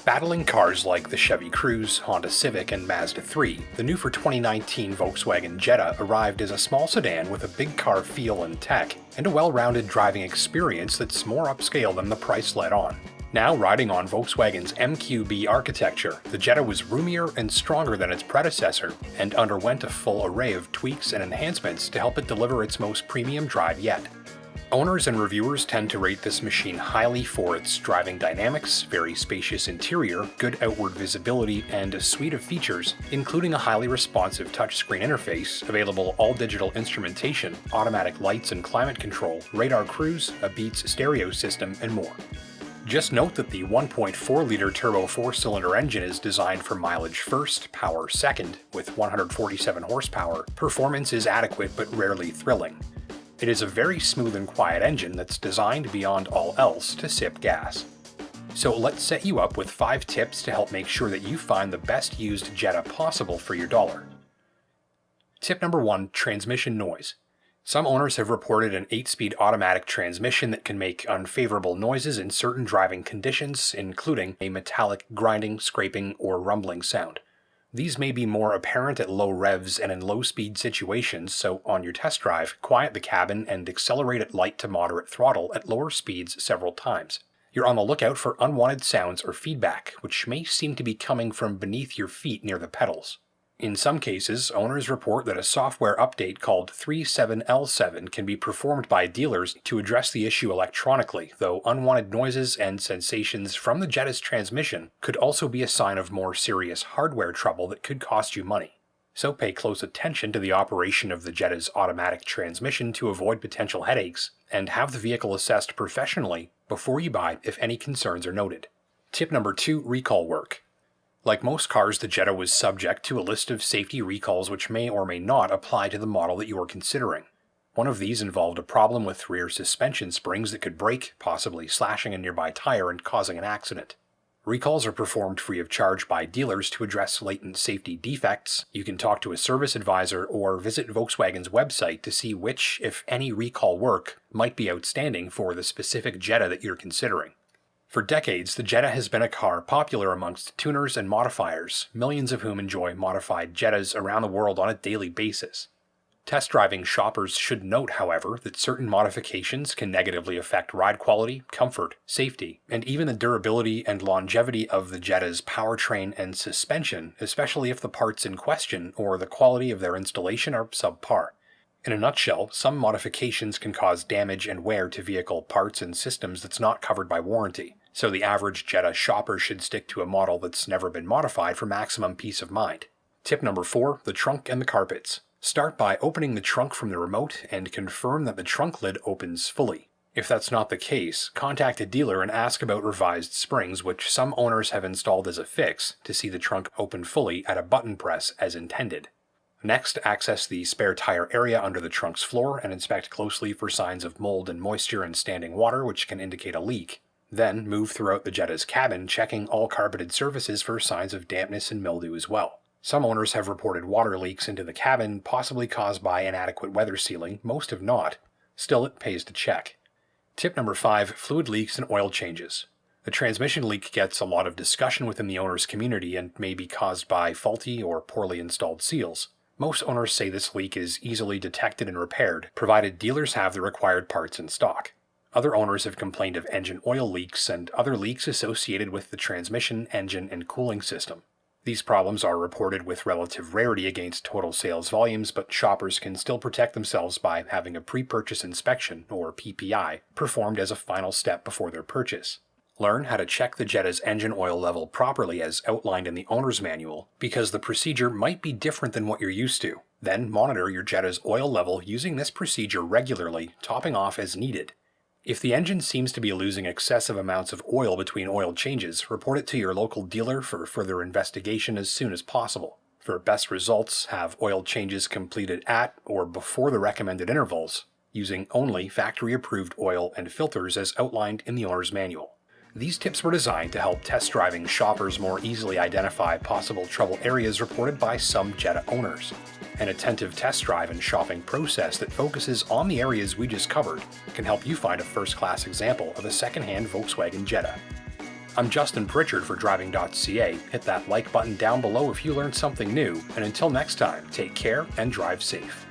Battling cars like the Chevy Cruze, Honda Civic, and Mazda 3, the new for 2019 Volkswagen Jetta arrived as a small sedan with a big car feel and tech, and a well-rounded driving experience that's more upscale than the price let on. Now riding on Volkswagen's MQB architecture, the Jetta was roomier and stronger than its predecessor, and underwent a full array of tweaks and enhancements to help it deliver its most premium drive yet. Owners and reviewers tend to rate this machine highly for its driving dynamics, very spacious interior, good outward visibility, and a suite of features, including a highly responsive touchscreen interface, available all-digital instrumentation, automatic lights and climate control, radar cruise, a Beats stereo system, and more. Just note that the 1.4-liter turbo 4-cylinder engine is designed for mileage first, power second. With 147 horsepower, performance is adequate but rarely thrilling. It is a very smooth and quiet engine that's designed beyond all else to sip gas. So let's set you up with 5 tips to help make sure that you find the best used Jetta possible for your dollar. Tip number 1, transmission noise. Some owners have reported an 8-speed automatic transmission that can make unfavorable noises in certain driving conditions, including a metallic grinding, scraping, or rumbling sound. These may be more apparent at low revs and in low-speed situations, so on your test drive, quiet the cabin and accelerate at light to moderate throttle at lower speeds several times. You're on the lookout for unwanted sounds or feedback, which may seem to be coming from beneath your feet near the pedals. In some cases, owners report that a software update called 37L7 can be performed by dealers to address the issue electronically, though unwanted noises and sensations from the Jetta's transmission could also be a sign of more serious hardware trouble that could cost you money. So pay close attention to the operation of the Jetta's automatic transmission to avoid potential headaches, and have the vehicle assessed professionally before you buy if any concerns are noted. Tip number 2, recall work. Like most cars, the Jetta was subject to a list of safety recalls which may or may not apply to the model that you are considering. One of these involved a problem with rear suspension springs that could break, possibly slashing a nearby tire and causing an accident. Recalls are performed free of charge by dealers to address latent safety defects. You can talk to a service advisor or visit Volkswagen's website to see which, if any, recall work might be outstanding for the specific Jetta that you're considering. For decades, the Jetta has been a car popular amongst tuners and modifiers, millions of whom enjoy modified Jettas around the world on a daily basis. Test driving shoppers should note, however, that certain modifications can negatively affect ride quality, comfort, safety, and even the durability and longevity of the Jetta's powertrain and suspension, especially if the parts in question or the quality of their installation are subpar. In a nutshell, some modifications can cause damage and wear to vehicle parts and systems that's not covered by warranty, so the average Jetta shopper should stick to a model that's never been modified for maximum peace of mind. Tip number 4, the trunk and the carpets. Start by opening the trunk from the remote and confirm that the trunk lid opens fully. If that's not the case, contact a dealer and ask about revised springs, which some owners have installed as a fix to see the trunk open fully at a button press as intended. Next, access the spare tire area under the trunk's floor and inspect closely for signs of mold and moisture and standing water, which can indicate a leak. Then, move throughout the Jetta's cabin, checking all carpeted surfaces for signs of dampness and mildew as well. Some owners have reported water leaks into the cabin, possibly caused by inadequate weather sealing. Most have not. Still, it pays to check. Tip number 5, fluid leaks and oil changes. A transmission leak gets a lot of discussion within the owner's community and may be caused by faulty or poorly installed seals. Most owners say this leak is easily detected and repaired, provided dealers have the required parts in stock. Other owners have complained of engine oil leaks and other leaks associated with the transmission, engine, and cooling system. These problems are reported with relative rarity against total sales volumes, but shoppers can still protect themselves by having a pre-purchase inspection, or PPI, performed as a final step before their purchase. Learn how to check the Jetta's engine oil level properly as outlined in the owner's manual, because the procedure might be different than what you're used to. Then monitor your Jetta's oil level using this procedure regularly, topping off as needed. If the engine seems to be losing excessive amounts of oil between oil changes, report it to your local dealer for further investigation as soon as possible. For best results, have oil changes completed at or before the recommended intervals, using only factory-approved oil and filters as outlined in the owner's manual. These tips were designed to help test driving shoppers more easily identify possible trouble areas reported by some Jetta owners. An attentive test drive and shopping process that focuses on the areas we just covered can help you find a first-class example of a second-hand Volkswagen Jetta. I'm Justin Pritchard for Driving.Ca. Hit that like button down below if you learned something new, and until next time, take care and drive safe.